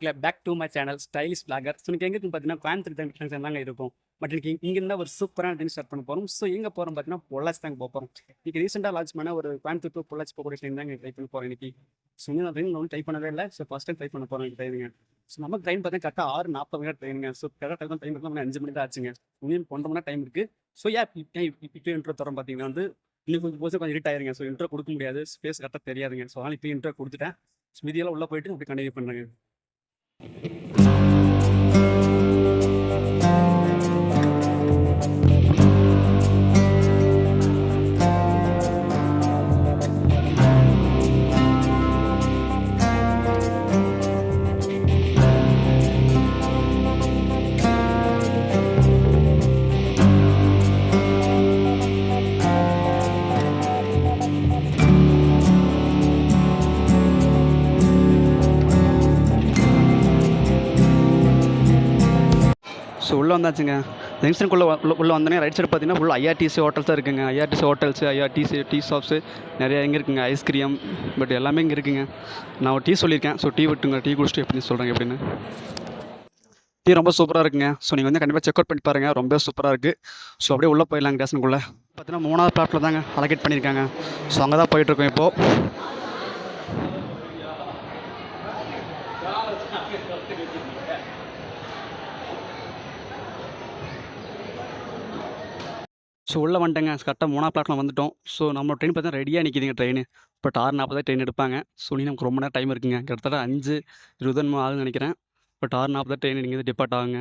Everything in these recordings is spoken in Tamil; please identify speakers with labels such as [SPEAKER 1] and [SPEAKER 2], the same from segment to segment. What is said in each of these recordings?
[SPEAKER 1] மக்களே, back to my channel stylish vlogger. So இன்னைக்கு எங்கே இருக்குன்னு பார்த்தீங்கன்னா கோயம்புத்தூர் ஜங்ஷன் தாங்க இருக்கும். பட் இன்னைக்கு இங்கிருந்தா ஒரு சூப்பரான ட்ரெயின் ஸ்டார்ட் பண்ண போகிறோம். ஸோ எங்கே போகிறோம் பார்த்தீங்கன்னா பொள்ளாச்சி தாங்க போகிறோம். இன்னைக்கு ரீசெண்டாக லான்ச் பண்ண ஒரு கோயம்புத்தூர் to பொள்ளாச்சி போகக்கூடிய ட்ரெயின் தாங்க ட்ரை பண்ண போகிறேன் இன்னைக்கு. ஸோ இன்னும் நான் ட்ரெயின் ஒன்றும் ட்ரை பண்ணவே இல்லை. ஸோ ஃபஸ்ட் டைம் ட்ரை பண்ண போகிறேன் ட்ரெயினுங்க. ஸோ நமக்கு ட்ரெயின் பார்த்தீங்கன்னா கரெக்டாக 6:40 ட்ரெயினுங்க. ஸோ கரெக்டாக டைம் இருக்குது, 5 மணி தான் ஆச்சுங்க. இன்னும் 1.5 மணி நேரம் டைம் இருக்குது. ஸோ இப்போ இன்ட்ரோ தரோம் பார்த்தீங்கன்னா வந்து இன்னும் கொஞ்சம் இருட் ஆயிருங்க. ஸோ இன்ட்ரோ கொடுக்க முடியாது, ஸ்பேஸ் கரெக்டாக தெரியாதுங்க. ஸோ அதனால் இப்போ இன்ட்ரோ கொடுத்துட்டேன். ஸோ மீதியெல்லாம் உள்ளே போயிட்டு அப்படி கண்டினியூ பண்ணுறேங்க. ஸோ உள்ளே வந்தாச்சுங்க. ஜங்ஷனுக்குள்ளே உள்ளே வந்தோடனே ரைட் சைடு பார்த்தீங்கன்னா ஃபுல் ஐஆர்டிசி ஹோட்டல்ஸ் தான் இருக்குங்க. IRTC hotels, IRTC tea shops நிறைய எங்கே இருக்குங்க. ஐஸ்கிரீம் பட் எல்லாமே இங்கே இருக்குங்க. நான் ஒரு டீ சொல்லியிருக்கேன். ஸோ டீ விட்டுங்க, டீ குடிச்சிட்டு எப்படி சொல்கிறேன் எப்படின்னு. டீ ரொம்ப சூப்பராக இருக்குங்க. ஸோ நீங்கள் வந்து கண்டிப்பாக செக் அவுட் பண்ணி பாருங்கள், ரொம்ப சூப்பராக இருக்குது. ஸோ அப்படியே உள்ளே போயிடலாங்க. ஸ்டேஷனுக்குள்ளே பார்த்தீங்கன்னா 3வது பிளாட்டில் தாங்க அலோகேட் பண்ணியிருக்காங்க. ஸோ அங்கே தான் போயிட்டுருக்கோம் இப்போது. ஸோ உள்ளே வந்துட்டேங்க. கரெக்டாக 3வது பிளாட்ஃபார்ம் வந்துவிட்டோம். ஸோ நம்ம ட்ரெயின் பார்த்தீங்கன்னா ரெடியாக நிற்கிதுங்க ட்ரெயின். பட் 6:40 ட்ரெயின் எடுப்பாங்க. ஸோ நீ நமக்கு ரொம்ப நேரம் டைம் இருக்குங்க. கிட்டத்தட்ட 5:20 ஆகுதுன்னு நினைக்கிறேன். பட் 6:40 ட்ரெயின் இங்கே டிபார்ட் ஆகுங்க.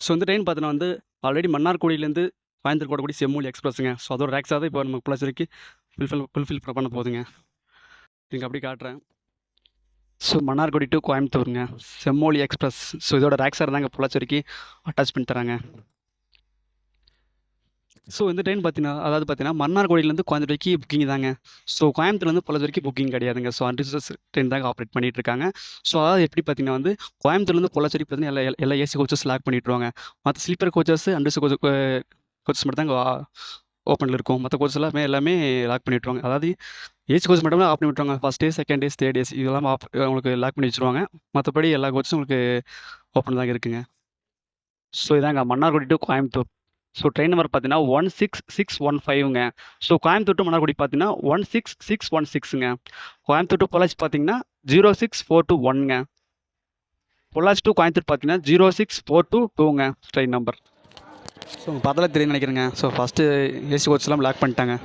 [SPEAKER 1] ஸோ இந்த ட்ரெயின் பார்த்தீங்கன்னா வந்து ஆல்ரெடி மன்னார்குடியிலேருந்து கோயம்புத்தூர் போகக்கூடிய செம்மொழி எக்ஸ்பிரஸுங்க. ஸோ அதோட ரேக்ஸாக தான் இப்போ நம்ம பொள்ளாச்சிக்கு ஃபுல்ஃபில் பண்ண போகுதுங்க. நீங்கள் அப்படி காட்டுறேன். ஸோ மன்னார்குடி டு கோயம்புத்தூருங்க செம்மொழி எக்ஸ்பிரஸ். ஸோ இதோட ரேக்ஸாக தாங்க பொள்ளாச்சிக்கு அட்டாச் பண்ணி தராங்க. ஸோ இந்த ட்ரெயின் பார்த்தீங்கன்னா மன்னார்குடியிலேருந்து கோயம்புத்தூருக்கு புக்கிங் தாங்க. ஸோ கோயம்புத்தூர்லேருந்து பொள்ளாச்சி வரைக்கும் புக்கிங் கிடையாதுங்க. ஸோ அன்ரிசர்வ்ஸ் ட்ரெயின் தாங்க ஆப்ரேட் பண்ணிட்டு இருக்காங்க. ஸோ அதாவது எப்படி பார்த்தீங்கன்னா வந்து கோயம்புத்தூர்லேருந்து பொள்ளாச்சி வரைக்கும் பார்த்தீங்கன்னா எல்லா ஏசி கோச்சஸ் லாக் பண்ணிட்டுருவாங்க. மற்ற ஸ்லீப்பர் கோச்சஸ், அன்ரிசர்வ் கோச்சஸ் மட்டும் தாங்க ஓப்பனில் இருக்கும். மற்ற கோச்சஸ் எல்லாமே லாக் பண்ணி விட்டுருவாங்க. அதாவது ஏசி கோச்சஸ் மட்டும் ஆஃப் பண்ணி விட்டுருவாங்க. First AC, second AC, third AC இதெல்லாம் உங்களுக்கு லாக் பண்ணி வச்சுருவாங்க. மற்றபடி எல்லா கோச்சஸும் உங்களுக்கு ஓப்பன் தாங்க இருக்குங்க. ஸோ இதாங்க Mannargudi to Coimbatore. So train number பார்த்தீங்கன்னா 16615ங்க. ஸோ கோயம்புத்தூர் டு மன்னார்குடி பார்த்தீங்கன்னா 16616ங்க. கோயம்புத்தூர் டு பொள்ளாச்சி பார்த்தீங்கன்னா 06421ங்க. பொள்ளாச்சி டு கோயம்புத்தூர் பார்த்தீங்கன்னா 06422ங்க ட்ரெயின் நம்பர். ஸோ உங்கள் பார்த்தா தெரியும் நினைக்கிறேங்க. ஸோ ஃபஸ்ட்டு ஏசி கோச்செல்லாம் லாக் பண்ணிட்டாங்க.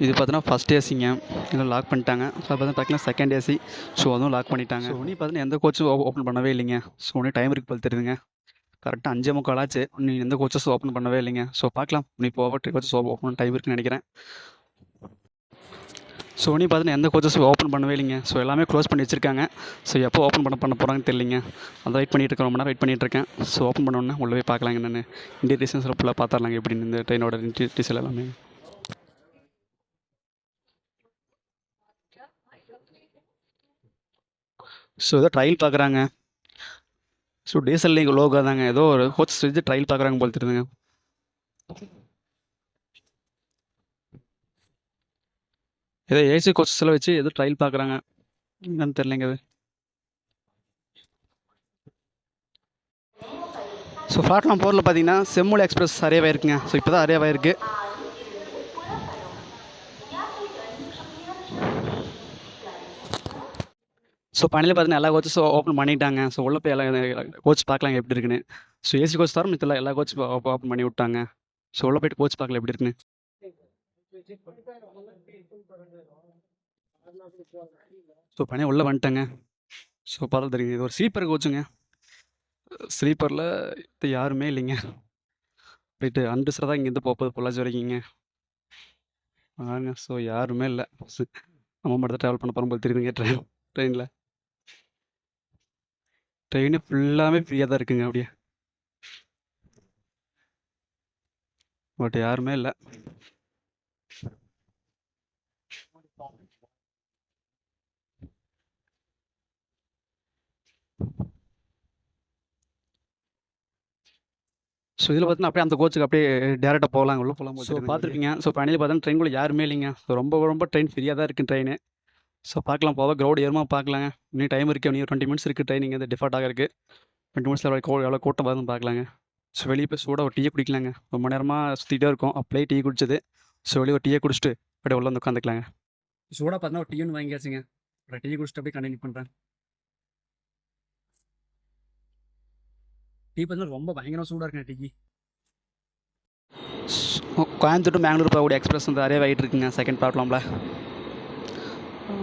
[SPEAKER 1] இது பார்த்தீங்கன்னா ஃபஸ்ட் ஏசிங்க, இதெல்லாம் லாக் பண்ணிட்டாங்க. ஸோ பார்த்தீங்கன்னா செகண்ட் ஏசி, ஸோ அதுவும் லாக் பண்ணிட்டாங்க. ஸோ நீ பார்த்தீங்கன்னா எந்த கோச்சும் ஓப்பன் பண்ணவே இல்லைங்க. ஸோ ஒன்றும் டைம் இருக்கு போல் தெரியுதுங்க. கரெக்டாக 5:45 ஆச்சு. நீ எந்த கோச்சஸ் ஓப்பன் பண்ணவே இல்லைங்க. ஸோ பார்க்கலாம், நீ இப்போ கோச்சஸ் ஓப்பன் டைம் இருக்குன்னு நினைக்கிறேன். ஸோ நீ பார்த்தீங்கன்னா எந்த கோச்சஸும் ஓப்பன் பண்ணவே இல்லைங்க. ஸோ எல்லாமே க்ளோஸ் பண்ணி வச்சுருக்காங்க. ஸோ எப்போ ஓப்பன் பண்ண போகிறாங்கன்னு தெரியலிங்க. அதை வெயிட் பண்ணிட்டு இருக்கேன், ரொம்ப நேரம் வெயிட் பண்ணிட்டு இருக்கேன். ஸோ ஓப்பன் பண்ணோன்னே உள்ளே போய் பார்க்கலாங்க. நான் இன்டீரியர்ஸில் ஃபுல்லாக பார்த்துடலாங்க எப்படின்னு இந்த ட்ரெயினோட இன்டீரியர்ஸ் எல்லாமே. ஸோ ஏதோ ட்ரையல் பார்க்குறாங்க. ஸோ டீசல் லோகோ தாங்க, ஏதோ ஒரு கோச் வச்சு ட்ரையல் பார்க்குறாங்க போல் தெரியுதுங்க. ஏதோ ஏசி கோச்சஸில் வச்சு ஏதோ ட்ரையல் பார்க்குறாங்க, என்னன்னு தெரியலைங்க அது. ஸோ பிளாட்ஃபார்ம் 4ல் பார்த்தீங்கன்னா செம்மொழி எக்ஸ்பிரஸ் அரைவாக இருக்குங்க. ஸோ இப்போ தான் அரைவாக இருக்குது. ஸோ ஃபைனலி பார்த்தீங்கன்னா எல்லா கோச்சஸும் ஓப்பன் பண்ணிட்டாங்க. ஸோ உள்ளே போய் எல்லா கோச் பார்க்கலாம் எப்படி இருக்குன்னு. ஸோ ஏசி கோச் தவிர மித்த எல்லா கோச் ஓப்பன் பண்ணி விட்டாங்க. ஸோ உள்ளே போய்ட்டு கோச் பார்க்கலாம் எப்படி இருக்குன்னு. ஸோ ஃபைனலி உள்ளே வந்துட்டாங்க. ஸோ பார்த்தா தெரியுங்க, இது ஒரு ஸ்லீப்பர் கோச்சுங்க. ஸ்லீப்பரில் இது யாருமே இல்லைங்க. போயிட்டு அன்ரிசர்வ் தான் இங்கேருந்து போகுது பொள்ளாச்சி வரைக்குங்க. ஸோ யாருமே இல்லை. நம்ம மட்டும் தான் ட்ராவல் பண்ண போகிறோம் போல் தெரியுதுங்க ட்ரெயினில். ட்ரெயின் ஃபுல்லாமே ஃப்ரீயாக தான் இருக்குங்க அப்படியே. பட் யாருமே இல்லை. ஸோ இதில் பார்த்தீங்கன்னா அப்படியே அந்த கோச்சுக்கு அப்படியே டேரெக்டாக போகலாம், உள்ளே போகலாம். ஸோ பார்த்துருப்பீங்க. ஸோ ஃபைனலி பார்த்தீங்கன்னா ட்ரெயின்குள்ளே யாருமே இல்லைங்க. ஸோ ரொம்ப ட்ரெயின் ஃப்ரீயாக தான் இருக்குது ட்ரெயின். ஸோ பார்க்கலாம், போக க்ரௌட் ஏறுமா பார்க்கலாங்க. இன்னும் டைம் இருக்குது, இன்னும் 20 மினிட்ஸ் இருக்குது ட்ரெயினிங் வந்து டிஃபால்ட் ஆகிறதுக்கு. 20 மினிட்ஸில் எவ்வளோ கூட்டம் வருதுன்னு பார்க்கலாங்க. ஸோ வெளியே போய் சூடாக ஒரு டீயை குடிக்கலாங்க. ரொம்ப நேரமாக சுற்றிட்டே இருக்கோம், அப்படியே டீ குடிச்சது. ஸோ வெளியே ஒரு டீயை குடிச்சிட்டு அப்படியே உள்ள வந்து உட்காந்துக்கலாங்க. சூடாக பார்த்தீங்கன்னா ஒரு டீ ஒன்று வாங்கியாச்சுங்க. அப்புறம் டீ குடிச்சிட்டு அப்படியே கண்டினியூ பண்ணுறேன். டீ பார்த்தீங்கன்னா ரொம்ப பயங்கரம் சூடாக இருக்குங்க டீக்கு. கோயம்புத்தூர் டு பெங்களூர் போகக்கூடிய எக்ஸ்பிரஸ் வந்து அரேவ் ஆகிட்டு இருக்குங்க செகண்ட் பிளாட்ஃபார்மில்.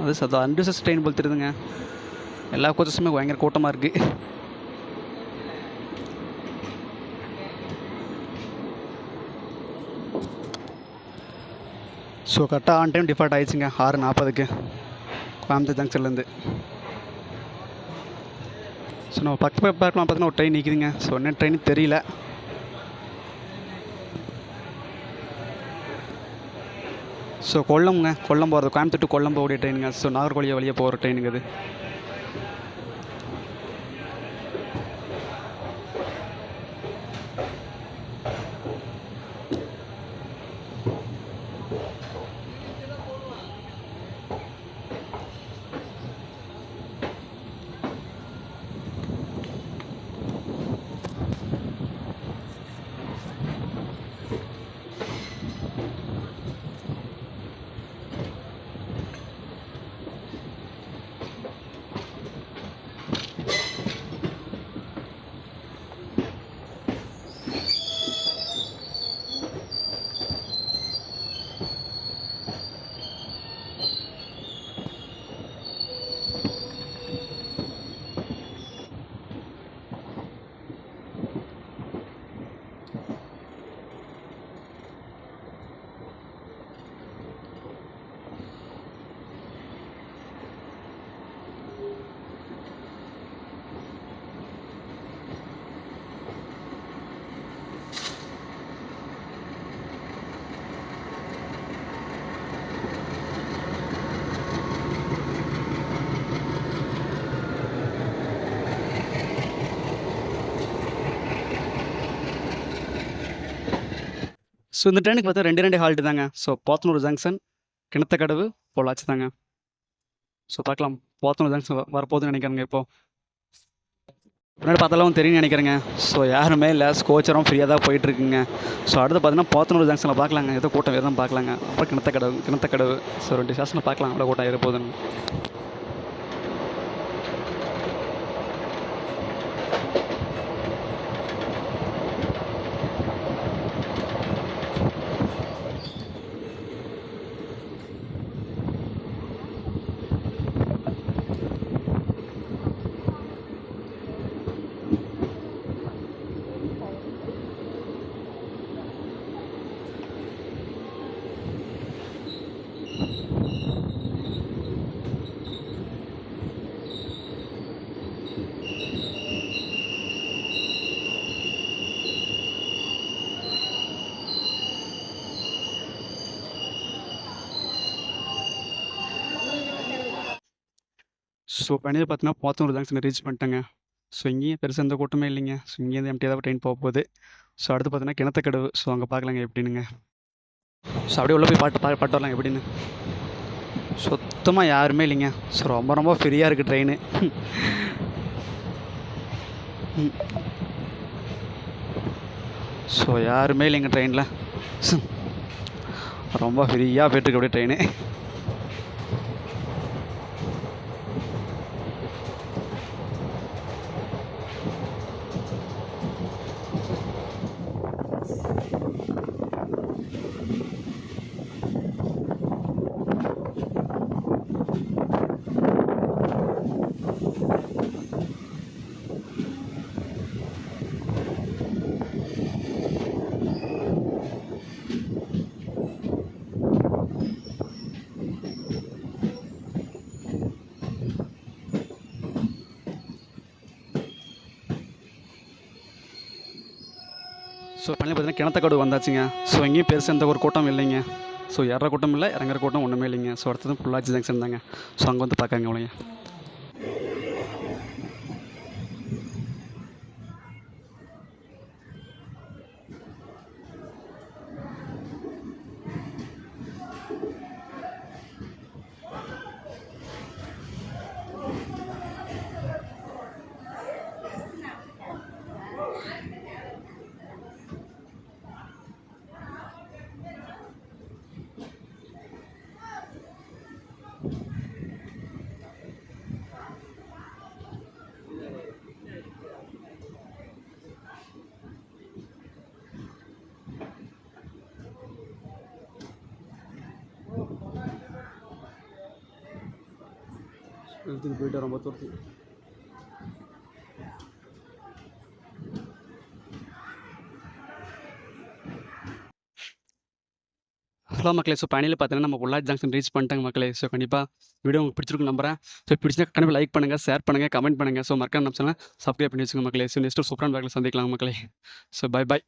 [SPEAKER 1] அது அன்ரிசர்வ் ட்ரெயின் போல் தெரியுதுங்க. எல்லா கோச்சஸுமே பயங்கர கூட்டமாக இருக்குது. ஸோ கரெக்டாக ஆன் டைம் டிஃபால்ட் ஆகிடுச்சுங்க 6:40க்கு கோயம்புத்தூர் ஜங்ஷன்லேருந்து. ஸோ நம்ம பக்கத்தில் பார்க்கலாம், பார்த்தீங்கன்னா ஒரு ட்ரெயின் நிற்கிதுங்க. ஸோ என்ன ட்ரெயின் தெரியல. ஸோ கொல்லம் போகிறது, கோயம்புத்தூர் டு கொல்லம் போகக்கூடிய ட்ரெயினுங்க. ஸோ நாகர்கோவில் வழியாக போகிற ட்ரெயினுங்க அது. ஸோ இந்த ட்ரெயினுக்கு பார்த்தா ரெண்டு ஹால்ட்டு தாங்க. ஸோ போத்தனூர் ஜங்ஷன், கிணத்துக்கடவு, பொள்ளாச்சி தாங்க. ஸோ பார்க்கலாம், போத்தனூர் ஜங்ஷன் வரப்போகுதுன்னு நினைக்கிறேங்க. இப்போது முன்னாடி பார்த்தாலும் தெரியும்னு நினைக்கிறேங்க. ஸோ யாருமே இல்லை, கோச்சரும் ஃப்ரீயாக தான் போயிட்டுருக்குங்க. ஸோ அடுத்து பார்த்தீங்கன்னா போத்தனூர் ஜங்ஷனில் பார்க்கலாங்க, ஏதோ கூட்டம் எதுவும் பார்க்கலாங்க. அப்புறம் கிணத்துக்கடவு. ஸோ 2 ஸ்டேஷனில் பார்க்கலாம் அவ்வளோ கூட்டம் இருப்போகுதுன்னு. ஸோ பண்ணிட்டு பார்த்தீங்கன்னா போத்தனூர் ஜங்ஷனை ரீச் பண்ணிட்டேங்க. ஸோ இங்கேயும் பெருசாக எந்த கூட்டமே இல்லைங்க. ஸோ இங்கேருந்து எம்டியாக தான் ட்ரெயின் போக போகுது. ஸோ அடுத்து பார்த்தீங்கன்னா கிணத்துக்கடவு. ஸோ அங்கே பார்க்கலாங்க எப்படின்னுங்க. ஸோ அப்படியே உள்ளே போய் பாட்டு வரலாம் எப்படின்னு. சுத்தமாக யாருமே இல்லைங்க. ஸோ ரொம்ப ஃப்ரீயாக இருக்குது ட்ரெயின். ஸோ யாருமே இல்லைங்க ட்ரெயினில். ரொம்ப ஃப்ரீயாக போய்ட்டுருக்கு அப்படியே ட்ரெயின். ஸோ பண்ணி பார்த்தீங்கன்னா கிணத்துக்கடவு வந்தாச்சுங்க. ஸோ எங்கேயும் பெருசாக எந்த ஒரு கூட்டம் இல்லைங்க. ஸோ ஏற கூட்டம் இல்லை, இறங்குற கூட்டம் ஒன்றுமே இல்லைங்க. ஸோ அடுத்தது பொள்ளாச்சி ஜங்ஷன் தாங்க. ஸோ அங்கே வந்து பார்க்காங்க உனைய. எடுத்துகிட்டு போயிட்டு ரொம்ப தூரத்துக்கு. ஹலோ மக்களே! ஸோ ஃபைனலி பார்த்தீங்கன்னா, நம்ம பொள்ளாச்சி ஜங்ஷன் ரீச் பண்ணிட்டோங்க மக்களே. ஸோ கண்டிப்பா வீடியோ உங்களுக்கு பிடிச்சிருக்கும்னு நம்புறேன். ஸோ பிடிச்சிருந்தா கண்டிப்பா லைக் பண்ணுங்க, ஷேர் பண்ணுங்க, கமெண்ட் பண்ணுங்க. ஸோ மறக்காம நம்ம சேனல சப்ஸ்கிரைப் பண்ணி வச்சுக்கோங்க மக்களே. ஸோ நெக்ஸ்ட் சூப்பரான வேலையில சந்திக்கலாம் மக்களே. So by.